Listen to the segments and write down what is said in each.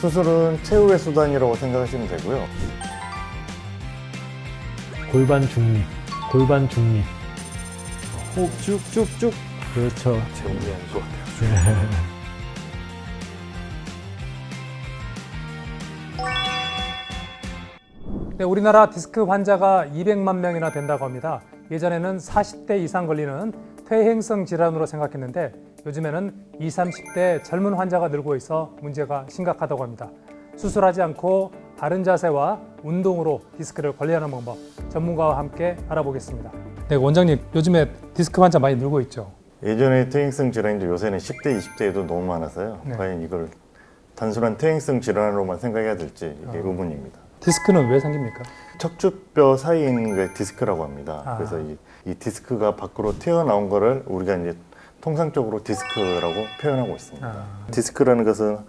수술은 최후의 수단이라고 생각하시면 되고요. 골반 중립, 골반 중립. 호흡 쭉쭉쭉. 그렇죠. 정리하는 것 같아요. 네, 우리나라 디스크 환자가 200만 명이나 된다고 합니다. 예전에는 40대 이상 걸리는 퇴행성 질환으로 생각했는데 요즘에는 20, 30대 젊은 환자가 늘고 있어 문제가 심각하다고 합니다. 수술하지 않고 바른 자세와 운동으로 디스크를 관리하는 방법 전문가와 함께 알아보겠습니다. 네, 원장님, 요즘에 디스크 환자 많이 늘고 있죠? 예전에 퇴행성 질환인데 요새는 10대, 20대에도 너무 많아서요. 네. 과연 이걸 단순한 퇴행성 질환으로만 생각해야 될지 이게 의문입니다. 디스크는 왜 생깁니까? 척추뼈 사이에 있는 게 디스크라고 합니다. 그래서 이 디스크가 밖으로 튀어나온 거를 우리가 이제 통상적으로 디스크라고 표현하고 있습니다. 디스크라는 것은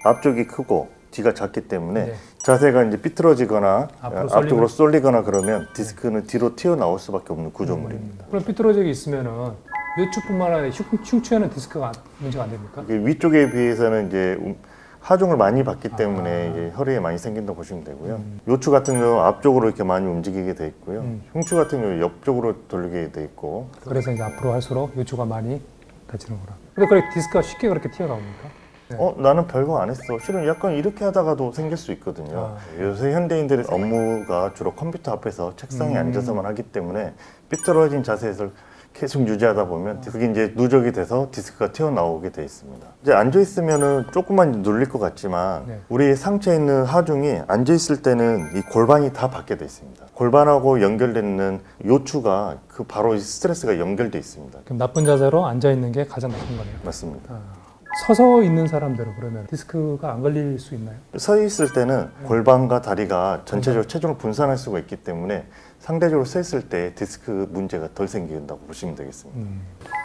앞쪽이 크고 뒤가 작기 때문에 네. 자세가 이제 삐뚤어지거나 앞쪽으로 쏠리면? 쏠리거나 그러면 디스크는 뒤로 튀어나올 수밖에 없는 구조물입니다. 그럼 삐뚤어지게 있으면은 요추뿐만 아니라 흉추에는 디스크가 문제가 안 됩니까? 이게 위쪽에 비해서는 이제 하중을 많이 받기 때문에 이제 허리에 많이 생긴다고 보시면 되고요. 요추 같은 경우 앞쪽으로 이렇게 많이 움직이게 돼 있고요. 흉추 같은 경우 옆쪽으로 돌리게 돼 있고. 그래서 이제 앞으로 할수록 요추가 많이 다치는구나. 근데 그래 디스크가 쉽게 그렇게 튀어나옵니까? 네. 나는 별거 안 했어. 실은 약간 이렇게 하다가도 생길 수 있거든요. 요새 현대인들의 업무가 주로 컴퓨터 앞에서 책상에 앉아서만 하기 때문에 삐뚤어진 자세에서 계속 유지하다 보면 그게 이제 누적이 돼서 디스크가 튀어나오게 돼 있습니다. 이제 앉아 있으면은 조금만 눌릴 것 같지만 네. 우리 상체에 있는 하중이 앉아 있을 때는 이 골반이 다 받게 돼 있습니다. 골반하고 연결되는 요추가 그 바로 스트레스가 연결돼 있습니다. 그럼 나쁜 자세로 앉아 있는 게 가장 나쁜 거네요. 맞습니다. 서서 있는 사람들은 그러면 디스크가 안 걸릴 수 있나요? 서 있을 때는 골반과 다리가 전체적으로 체중을 분산할 수가 있기 때문에 상대적으로 서 있을 때 디스크 문제가 덜 생긴다고 보시면 되겠습니다.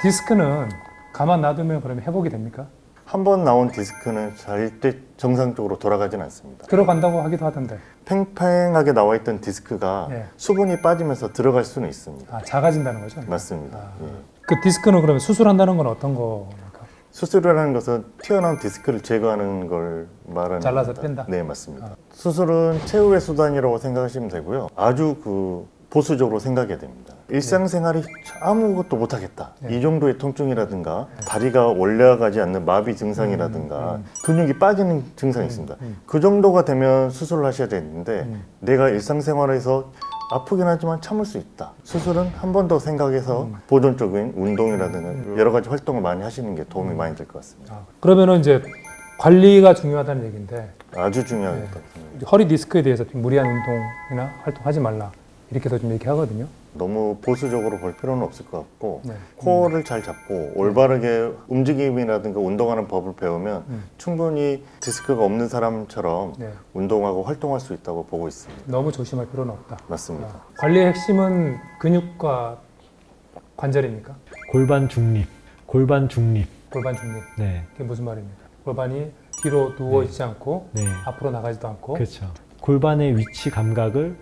디스크는 가만 놔두면 그러면 회복이 됩니까? 한 번 나온 디스크는 절대 정상적으로 돌아가진 않습니다. 들어간다고 하기도 하던데. 팽팽하게 나와 있던 디스크가 네. 수분이 빠지면서 들어갈 수는 있습니다. 작아진다는 거죠? 맞습니다. 예. 그 디스크는 그러면 수술한다는 건 어떤 거입니까? 수술이라는 것은 튀어나온 디스크를 제거하는 걸 말하는 잘라서 겁니다. 뺀다? 네, 맞습니다. 수술은 최후의 수단이라고 생각하시면 되고요. 아주 보수적으로 생각해야 됩니다. 일상생활이 아무것도 못하겠다. 이 정도의 통증이라든가 다리가 올라가지 않는 마비 증상이라든가 근육이 빠지는 증상이 있습니다. 그 정도가 되면 수술을 하셔야 되는데 내가 일상생활에서 아프긴 하지만 참을 수 있다. 수술은 한 번 더 생각해서 보존적인 운동이라든가 여러 가지 활동을 많이 하시는 게 도움이 많이 될 것 같습니다. 그러면은 이제 관리가 중요하다는 얘기인데 아주 중요하겠다. 허리 디스크에 대해서 좀 무리한 운동이나 활동하지 말라 이렇게도 좀 얘기하거든요. 너무 보수적으로 볼 필요는 없을 것 같고 코어를 잘 잡고 올바르게 움직임이라든가 운동하는 법을 배우면 충분히 디스크가 없는 사람처럼 운동하고 활동할 수 있다고 보고 있습니다. 너무 조심할 필요는 없다. 맞습니다. 관리의 핵심은 근육과 관절입니까? 골반 중립, 골반 중립. 골반 중립. 네. 그게 무슨 말입니까? 골반이 뒤로 누워 있지 않고 네. 앞으로 나가지도 않고. 그렇죠. 골반의 위치 감각을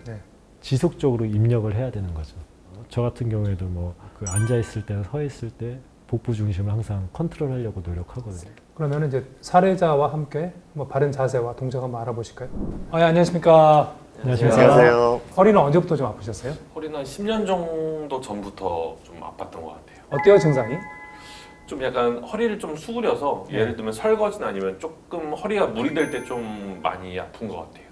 지속적으로 입력을 해야 되는 거죠. 저 같은 경우에도 앉아 있을 때나 서 있을 때 복부 중심을 항상 컨트롤하려고 노력하거든요. 그러면 이제 사례자와 함께 바른 자세와 동작 한번 알아보실까요? 안녕하십니까? 안녕하세요. 허리는 언제부터 좀 아프셨어요? 허리는 한 10년 정도 전부터 좀 아팠던 것 같아요. 어때요, 증상이? 좀 약간 허리를 좀 수그려서 예를 들면 설거지나 아니면 조금 허리가 무리될 때 좀 많이 아픈 것 같아요.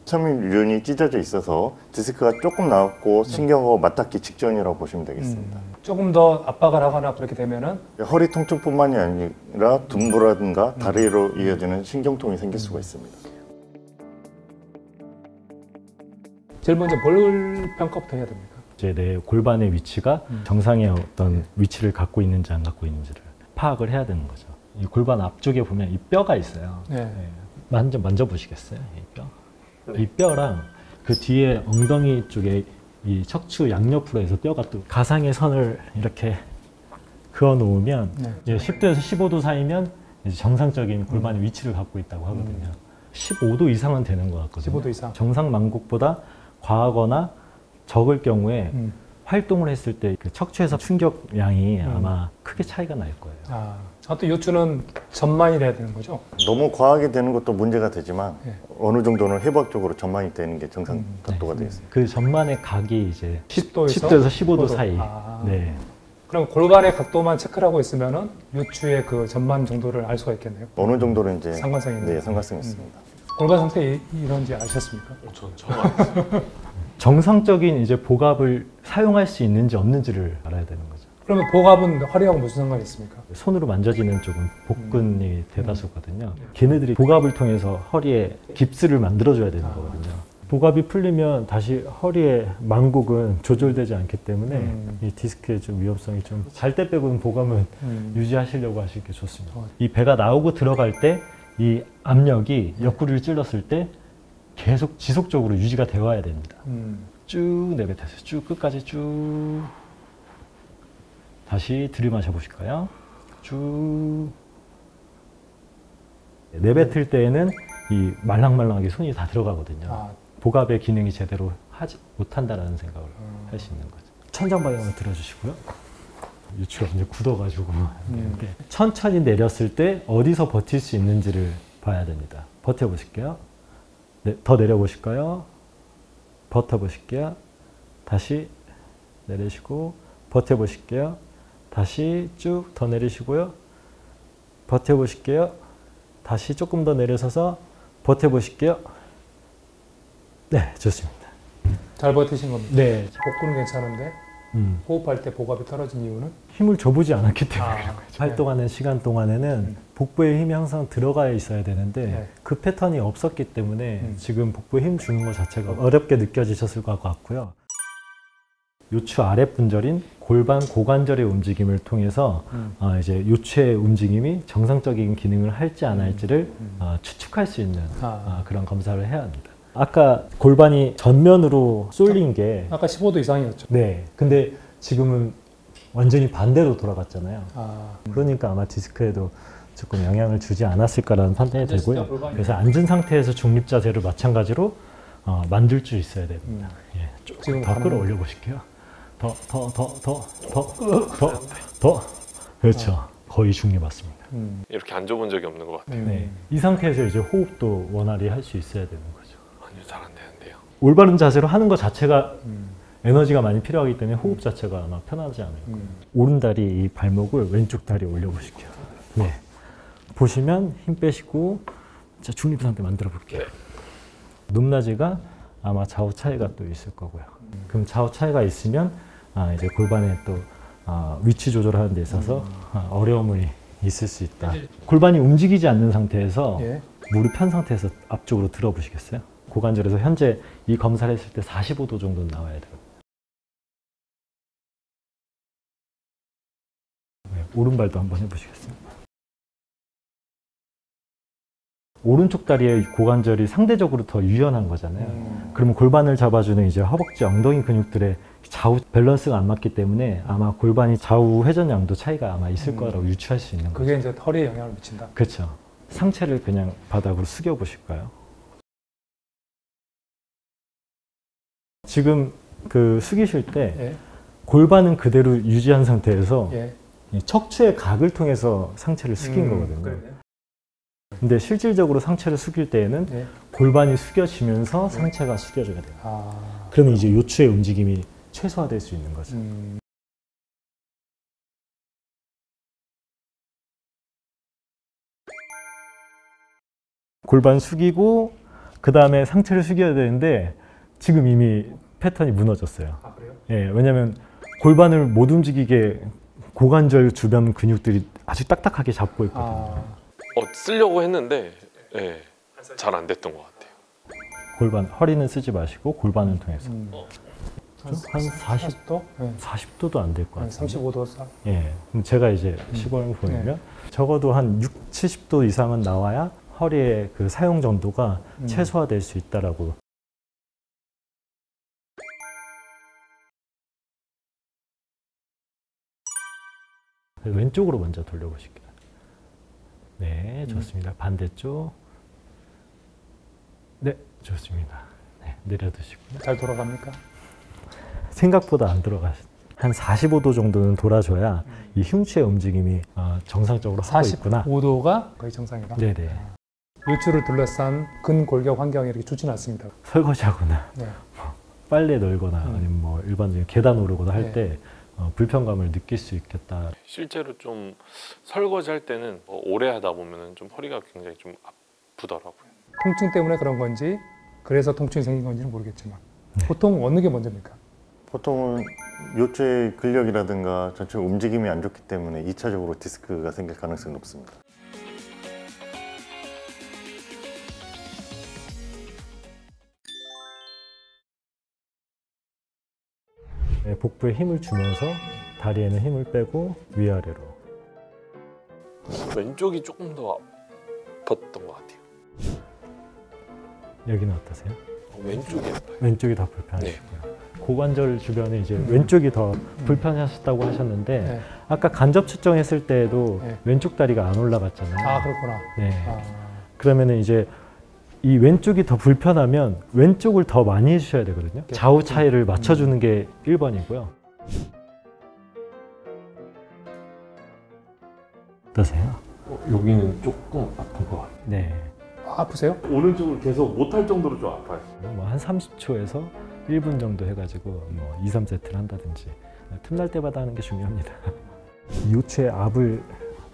섬유륜이 찢어져 있어서 디스크가 조금 나왔고 신경하고 맞닿기 직전이라고 보시면 되겠습니다. 조금 더 압박을 하거나 그렇게 되면은 허리 통증뿐만이 아니라 둔부라든가 다리로 이어지는 신경통이 생길 수가 있습니다. 제일 먼저 뭘 평가부터 해야 됩니까? 이제 내 골반의 위치가 정상의 어떤 위치를 갖고 있는지 안 갖고 있는지를 파악을 해야 되는 거죠. 이 골반 앞쪽에 보면 이 뼈가 있어요. 만져보시겠어요? 이 뼈. 이 뼈랑 그 뒤에 엉덩이 쪽에 이 척추 양옆으로 해서 뼈가 또 가상의 선을 이렇게 그어 놓으면 이제 10도에서 15도 사이면 이제 정상적인 골반의 위치를 갖고 있다고 하거든요. 15도 이상은 되는 것 같거든요. 15도 이상. 정상 만곡보다 과하거나 적을 경우에 활동을 했을 때 그 척추에서 충격량이 아마 크게 차이가 날 거예요. 또 요추는 전만이 돼야 되는 거죠? 너무 과하게 되는 것도 문제가 되지만 네. 어느 정도는 해부학적으로 전만이 되는 게 정상 각도가 되어 있습니다. 그 전만의 각이 이제 10도에서 10도에서 15도 사이. 아. 네. 그럼 골반의 각도만 체크를 하고 있으면은 요추의 그 전만 정도를 알 수가 있겠네요. 어느 정도는 이제 상관성이 있는. 네, 상관성이 있습니다. 골반 상태 이런지 아셨습니까? 전 처음 알았어요. 정상적인 이제 복압을 사용할 수 있는지 없는지를 알아야 되는 거죠. 그러면 복압은 허리하고 무슨 상관이 있습니까? 손으로 만져지는 쪽은 복근이 대다수거든요. 걔네들이 복압을 통해서 허리에 깁스를 만들어줘야 되는 거거든요. 복압이 풀리면 다시 허리의 만곡은 조절되지 않기 때문에 이 디스크의 좀 위험성이 좀 잘 때 빼고는 복압은 유지하시려고 하시는 게 좋습니다. 이 배가 나오고 들어갈 때 이 압력이 옆구리를 찔렀을 때 계속 지속적으로 유지가 되어야 됩니다. 쭉 내뱉으세요. 쭉 끝까지 쭉. 다시 들이마셔 보실까요? 쭉. 내뱉을 때에는 이 말랑말랑하게 손이 다 들어가거든요. 아, 복압의 기능이 제대로 하지 못한다라는 생각을 할 수 있는 거죠. 천장 방향을 들어주시고요. 유추가 이제 굳어가지고 이렇게 천천히 내렸을 때 어디서 버틸 수 있는지를 봐야 됩니다. 버텨보실게요. 네, 더 내려보실까요? 버텨보실게요. 다시 내리시고 버텨보실게요. 다시 쭉 더 내리시고요. 버텨보실게요. 다시 조금 더 내려서서 버텨보실게요. 네, 좋습니다. 잘 버티신 겁니다. 네, 복근은 괜찮은데 호흡할 때 복압이 떨어진 이유는? 힘을 줘보지 않았기 때문에 그런 거죠. 네. 활동하는 시간 동안에는 복부에 힘이 항상 들어가 있어야 되는데 네. 그 패턴이 없었기 때문에 지금 복부에 힘 주는 것 자체가 어렵게 느껴지셨을 것 같고요. 요추 아랫분절인 골반 고관절의 움직임을 통해서 이제 요추의 움직임이 정상적인 기능을 할지 안 할지를 추측할 수 있는 그런 검사를 해야 합니다. 아까 골반이 전면으로 쏠린 게 아까 15도 이상이었죠. 네, 근데 지금은 완전히 반대로 돌아갔잖아요. 아, 그러니까 아마 디스크에도 조금 영향을 주지 않았을까라는 판단이 되고요. 골반이- 그래서 앉은 상태에서 중립 자세를 마찬가지로 만들 수 있어야 됩니다. 예, 지금 조금 더 가능한- 끌어올려 보실게요. 더. 그렇죠. 거의 중립 맞습니다. 이렇게 앉아본 적이 없는 것 같아요. 네, 이 상태에서 이제 호흡도 원활히 할 수 있어야 되는 거죠. 아니요, 잘 안 되는데요. 올바른 자세로 하는 것 자체가 에너지가 많이 필요하기 때문에 호흡 자체가 아마 편하지 않을 거예요. 오른다리 이 발목을 왼쪽 다리에 올려보실게요. 네. 보시면 힘 빼시고 자, 중립 상태 만들어 볼게요. 높낮이가 아마 좌우 차이가 또 있을 거고요. 그럼 좌우 차이가 있으면 이제 골반에 또 위치 조절하는 데 있어서 어려움이 있을 수 있다. 골반이 움직이지 않는 상태에서 예. 무릎 편 상태에서 앞쪽으로 들어보시겠어요? 고관절에서 현재 이 검사를 했을 때 45도 정도는 나와야 돼요. 네, 오른발도 한번 해보시겠어요? 오른쪽 다리의 고관절이 상대적으로 더 유연한 거잖아요. 그러면 골반을 잡아주는 이제 허벅지, 엉덩이 근육들의 좌우 밸런스가 안 맞기 때문에 아마 골반이 좌우 회전량도 차이가 아마 있을 거라고 유추할 수 있는 거죠. 그게 이제 허리에 영향을 미친다. 그렇죠. 상체를 그냥 바닥으로 숙여 보실까요? 지금 그 숙이실 때 예. 골반은 그대로 유지한 상태에서 예. 이 척추의 각을 통해서 상체를 숙인 거거든요. 그래. 근데 실질적으로 상체를 숙일 때에는 예. 골반이 숙여지면서 상체가 숙여져야 돼요. 아. 그러면 이제 요추의 움직임이 최소화될 수 있는 거죠. 골반 숙이고 그 다음에 상체를 숙여야 되는데 지금 이미 패턴이 무너졌어요. 아, 그래요? 예, 왜냐하면 골반을 못 움직이게 고관절 주변 근육들이 아주 딱딱하게 잡고 있거든요. 아. 쓰려고 했는데 예, 잘 안 됐던 것 같아요. 골반, 허리는 쓰지 마시고 골반을 통해서 한 40도? 네. 40도도 안 될 것 한 같아요. 35도 사. 예, 그럼 제가 이제 시범을 보이면 적어도 한 6, 70도 이상은 나와야 허리의 그 사용 정도가 최소화될 수 있다라고. 왼쪽으로 먼저 돌려보실게요. 네, 좋습니다. 반대쪽. 네, 좋습니다. 네, 내려두시고요. 잘 돌아갑니까? 생각보다 안 들어가시. 한 45도 정도는 돌아줘야 이 흉추의 움직임이 정상적으로 하고 있구나. 45도가 거의 정상이다. 네네. 요추를 둘러싼 근골격 환경이 이렇게 좋지는 않습니다. 설거지하거나 네. 빨래 널거나 아니면 뭐 일반적인 계단 오르거나 할 때 불편감을 느낄 수 있겠다. 실제로 좀 설거지 할 때는 오래 하다 보면은 좀 허리가 굉장히 좀 아프더라고요. 통증 때문에 그런 건지 그래서 통증이 생긴 건지는 모르겠지만 보통 어느 게 먼저입니까? 보통은 요추의 근력이라든가 전체 움직임이 안 좋기 때문에 2차적으로 디스크가 생길 가능성이 높습니다. 네, 복부에 힘을 주면서 다리에는 힘을 빼고 위아래로. 왼쪽이 조금 더 아팠던 것 같아요. 여기는 어떠세요? 왼쪽이 아파요. 왼쪽이 더 불편하시고요. 고관절 주변에 이제 왼쪽이 더 불편하셨다고 하셨는데 네. 아까 간접 측정했을 때에도 네. 왼쪽 다리가 안 올라갔잖아요. 아 그렇구나. 네. 아, 그러면은 이제 이 왼쪽이 더 불편하면 왼쪽을 더 많이 해주셔야 되거든요. 좌우 차이를 맞춰주는 게 1번이고요. 어떠세요? 여기는 조금 아픈 것 같아요. 네. 아프세요? 오른쪽을 계속 못할 정도로 좀 아파요. 뭐 한 30초에서 1분 정도 해가지고 뭐 2, 3세트를 한다든지 틈날 때마다 하는 게 중요합니다. 요추의 압을,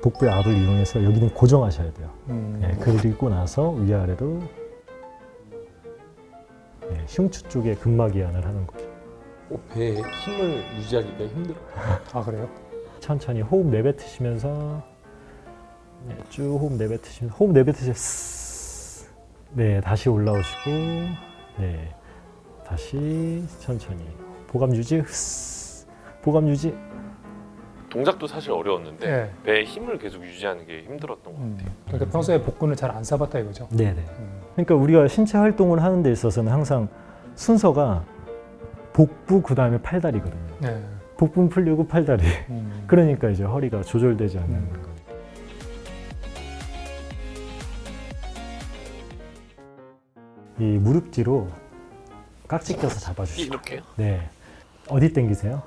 복부의 압을 이용해서 여기는 고정하셔야 돼요. 네, 그리고 나서 위아래로 네, 흉추 쪽에 근막 이완을 하는 거죠. 배에 힘을 유지하기가 힘들어요. 아 그래요? 천천히 호흡 내뱉으시면서 네, 쭉 호흡 내뱉으시면서 호흡 내뱉으시면서 네, 다시 올라오시고 네, 다시 천천히 보감 유지 보감 유지. 동작도 사실 어려웠는데 네. 배에 힘을 계속 유지하는 게 힘들었던 것 같아요. 그러니까 평소에 복근을 잘 안 써봤다 이거죠? 네네. 그러니까 우리가 신체 활동을 하는 데 있어서는 항상 순서가 복부 그 다음에 팔다리거든요. 네. 복부 풀리고 팔다리. 그러니까 이제 허리가 조절되지 않는 거예요. 이 무릎 뒤로 깍지 껴서 잡아주시고. 이렇게요? 네. 어디 당기세요?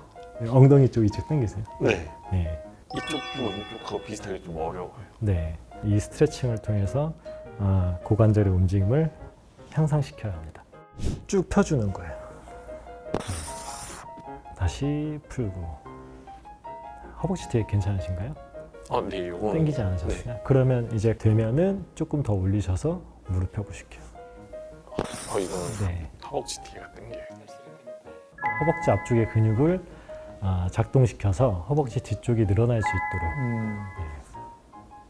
엉덩이 쪽 이쪽 당기세요. 네. 네. 이쪽도 이쪽하고 비슷하게 좀 어려워요. 네. 이 스트레칭을 통해서 고관절의 움직임을 향상시켜야 합니다. 쭉 펴주는 거예요. 다시 풀고. 허벅지 뒤에 괜찮으신가요? 아, 네, 이거 당기지 않으셨어요? 그러면 이제 되면은 조금 더 올리셔서 무릎 펴보실게요. 이거는 네. 허벅지 뒤가 당겨요. 허벅지 앞쪽의 근육을 작동시켜서 허벅지 뒤쪽이 늘어날 수 있도록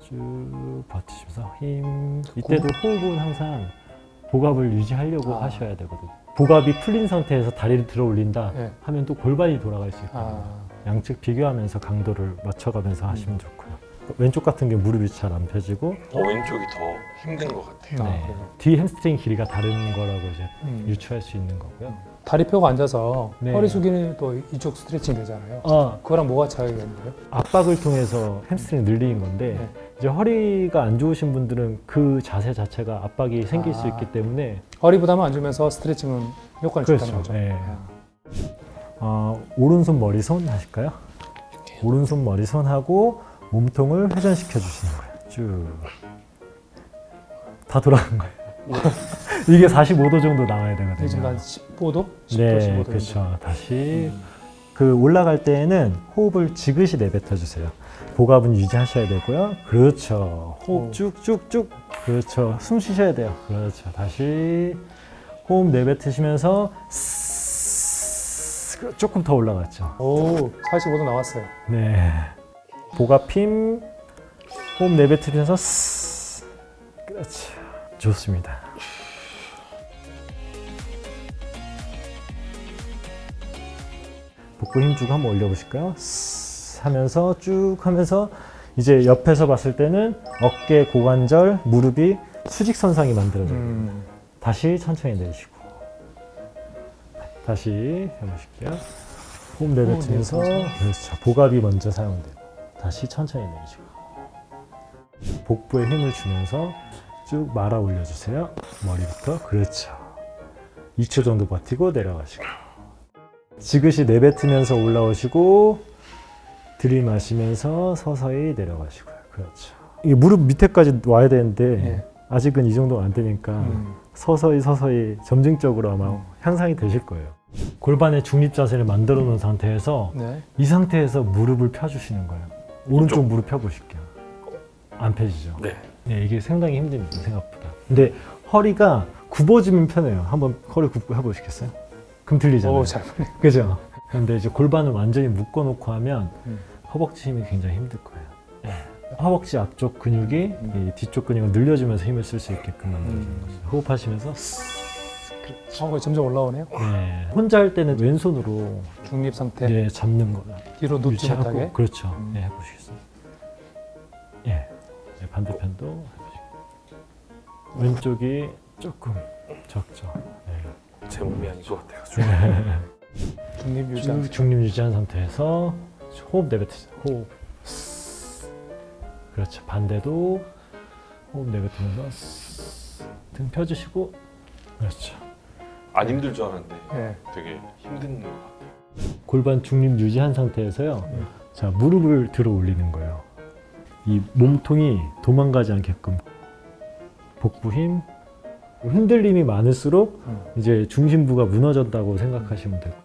쭉 버티시면서 힘. 이때도 호흡은 항상 복압을 유지하려고 하셔야 되거든요. 복압이 풀린 상태에서 다리를 들어 올린다 네. 하면 또 골반이 돌아갈 수 있거든요. 양측 비교하면서 강도를 맞춰가면서 하시면 좋고요. 왼쪽 같은 게 무릎이 잘 안 펴지고 왼쪽이 더 힘든 것 같아요. 네. 뒤 햄스트링 길이가 다른 거라고 이제 유추할 수 있는 거고요. 다리 펴고 앉아서 네. 허리 숙이는 또 이쪽 스트레칭 되잖아요. 그거랑 뭐가 차이가 있는 거예요? 압박을 통해서 햄스트링 늘리는 건데 네. 이제 허리가 안 좋으신 분들은 그 자세 자체가 압박이 생길 수 있기 때문에 허리 부담을 안 주면서 스트레칭은 효과가 좋다는 거죠. 네. 오른손 머리손 하실까요? 오른손 머리손 하고 몸통을 회전시켜 주시는 거예요. 쭉. 다 돌아간 거예요. 이게 45도 정도 나와야 되거든요. 지금 한 15도? 10도, 네, 15도 그렇죠. 다시 그 올라갈 때에는 호흡을 지그시 내뱉어 주세요. 복압은 유지하셔야 되고요. 그렇죠. 호흡 쭉쭉쭉. 그렇죠. 숨 쉬셔야 돼요. 그렇죠. 다시 호흡 내뱉으시면서 조금 더 올라갔죠. 오, 45도 나왔어요. 네. 복압 힘. 호흡 내뱉으면서 그렇죠. 좋습니다. 복부 힘 주고 한번 올려보실까요? 하면서 쭉 하면서 이제 옆에서 봤을 때는 어깨, 고관절, 무릎이 수직선상이 만들어져요. 다시 천천히 내쉬고 다시 해보실게요. 호흡 내뱉으면서 그렇죠. 복압이 먼저 사용돼요. 다시 천천히 내쉬고 복부에 힘을 주면서 쭉 말아 올려주세요. 머리부터 그렇죠. 2초 정도 버티고 내려가시고 지그시 내뱉으면서 올라오시고 들이마시면서 서서히 내려가시고요. 그렇죠. 이게 무릎 밑에까지 와야 되는데 네. 아직은 이 정도가 안 되니까 서서히 점진적으로 아마 향상이 되실 거예요. 골반의 중립 자세를 만들어 놓은 상태에서 네. 이 상태에서 무릎을 펴주시는 거예요. 오른쪽 무릎 펴보실게요. 안 펴지죠? 네. 네, 이게 상당히 힘듭니다, 생각보다. 근데 허리가 굽어지면 편해요. 한번 허리 굽고 해보시겠어요? 그럼 들리잖아요. 오, 잘 보네. 그죠? 근데 이제 골반을 완전히 묶어놓고 하면 허벅지 힘이 굉장히 힘들 거예요. 네. 허벅지 앞쪽 근육이 이 뒤쪽 근육을 늘려주면서 힘을 쓸 수 있게끔 만들어주는 거죠. 호흡하시면서 점점 올라오네요. 네. 혼자 할 때는 왼손으로 중립 상태. 네, 잡는 거 뒤로 눕지 유지하고, 못하게. 그렇죠. 네, 해보시겠어요? 예. 네, 반대편도 해보시고. 왼쪽이 조금 적죠. 네. 제 몸이 아닌 것 같아요. 중립 유지. 쭉 중립 유지한 상태에서 호흡 내뱉으세요. 호흡. 그렇죠. 반대도 호흡 내뱉으면서 등 펴주시고. 그렇죠. 안 힘들 줄 알았는데 네. 되게 힘든 것 같아요. 골반 중립 유지한 상태에서요. 자, 무릎을 들어 올리는 거예요. 이 몸통이 도망가지 않게끔 복부 힘. 흔들림이 많을수록 이제 중심부가 무너졌다고 생각하시면 되고.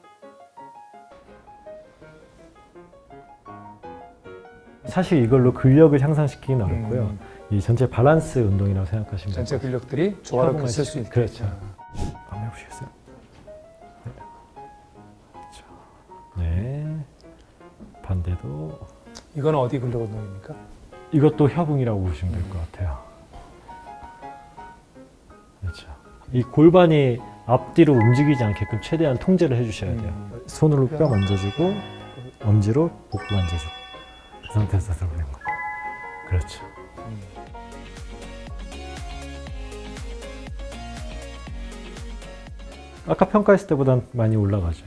사실 이걸로 근력을 향상시키기는 어렵고요. 이 전체 밸런스 운동이라고 생각하시면 돼요. 전체 근력들이 조화를 있을 수 있게. 그렇죠. 한번 해보시겠어요? 네. 그렇죠. 네. 반대도. 이건 어디 근력 운동입니까? 이것도 협응이라고 보시면 될 것 같아요. 그렇죠. 이 골반이 앞뒤로 움직이지 않게끔 최대한 통제를 해주셔야 돼요. 손으로 뼈 만져주고 엄지로 복부 만져주고 그 상태에서 들어오는 거예요. 그렇죠. 아까 평가했을 때보단 많이 올라가죠.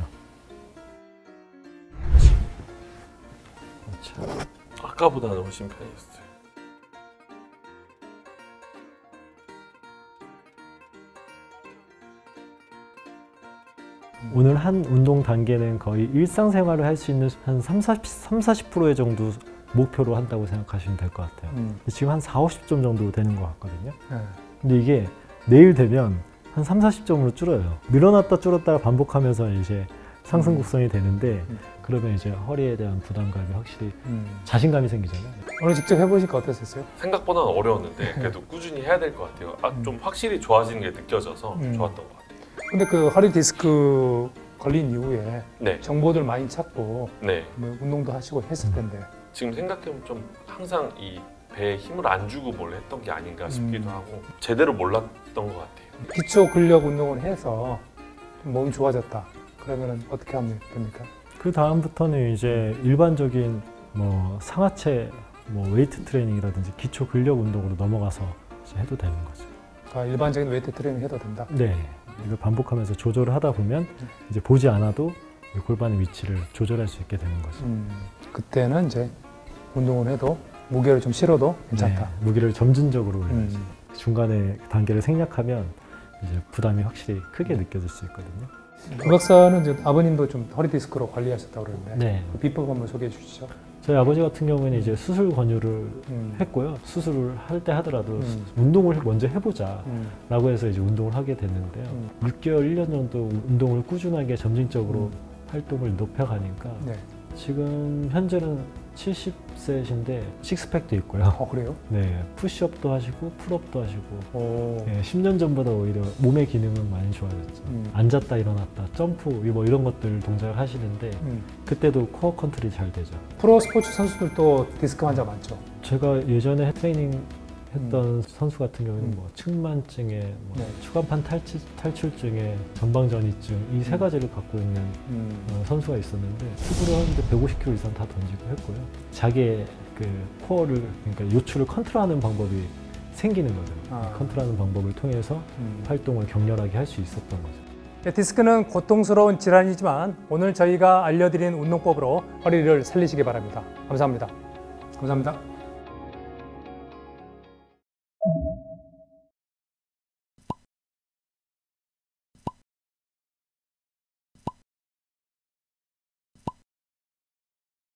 그렇죠. 아까보다는 훨씬 편해졌어요. 오늘 한 운동 단계는 거의 일상생활을 할 수 있는 한 30-40%의 정도 목표로 한다고 생각하시면 될 것 같아요. 지금 한 40-50점 정도 되는 것 같거든요. 네. 근데 이게 내일 되면 한 30-40점으로 줄어요. 늘어났다 줄었다가 반복하면서 이제 상승 곡선이 되는데 그러면 이제 허리에 대한 부담감이 확실히 자신감이 생기잖아요. 오늘 직접 해보니까 어떠셨어요? 생각보다는 어려웠는데 그래도 꾸준히 해야 될 것 같아요. 좀 확실히 좋아지는 게 느껴져서 좋았던 것 같아요. 근데 그 허리 디스크 걸린 이후에 네. 정보들 많이 찾고 네. 뭐 운동도 하시고 했을 텐데 지금 생각해보면 좀 항상 이 배에 힘을 안 주고 뭘 했던 게 아닌가 싶기도 하고 제대로 몰랐던 것 같아요. 기초 근력 운동을 해서 좀 몸이 좋아졌다. 그러면 어떻게 하면 됩니까? 그 다음부터는 이제 일반적인 뭐 상하체 뭐 웨이트 트레이닝이라든지 기초 근력 운동으로 넘어가서 이제 해도 되는 거죠. 그러니까 일반적인 웨이트 트레이닝 해도 된다. 네, 이걸 반복하면서 조절을 하다 보면 이제 보지 않아도 골반의 위치를 조절할 수 있게 되는 거죠. 그때는 이제 운동을 해도 무게를 좀 실어도 괜찮다. 네, 무게를 점진적으로 올려야지. 중간에 단계를 생략하면 이제 부담이 확실히 크게 느껴질 수 있거든요. 그 박사는 이제 아버님도 좀 허리 디스크로 관리하셨다고 그러는데 네. 그 비법 한번 소개해 주시죠. 저희 아버지 같은 경우는 이제 수술 권유를 했고요. 수술을 할 때 하더라도 운동을 먼저 해보자 라고 해서 이제 운동을 하게 됐는데요. 6개월, 1년 정도 운동을 꾸준하게 점진적으로 활동을 높여가니까 네. 지금 현재는 70세이신데 식스팩도 있고요. 그래요? 네, 푸시업도 하시고 풀업도 하시고 오. 네, 10년 전보다 오히려 몸의 기능은 많이 좋아졌죠. 앉았다 일어났다, 점프 뭐 이런 것들 동작을 하시는데 그때도 코어 컨트롤이 잘 되죠. 프로 스포츠 선수들도 디스크 환자 많죠. 제가 예전에 트레이닝 했던 선수 같은 경우는 뭐 측만증에 뭐 네. 추간판 탈출증에 전방전이증 이 세 가지를 갖고 있는 선수가 있었는데 투구를 하는데 150kg 이상 다 던지고 했고요. 자기의 그 코어를 그러니까 요추를 컨트롤하는 방법이 생기는 거죠. 컨트롤하는 방법을 통해서 활동을 격렬하게 할 수 있었던 거죠. 네, 디스크는 고통스러운 질환이지만 오늘 저희가 알려드린 운동법으로 허리를 살리시기 바랍니다. 감사합니다. 감사합니다.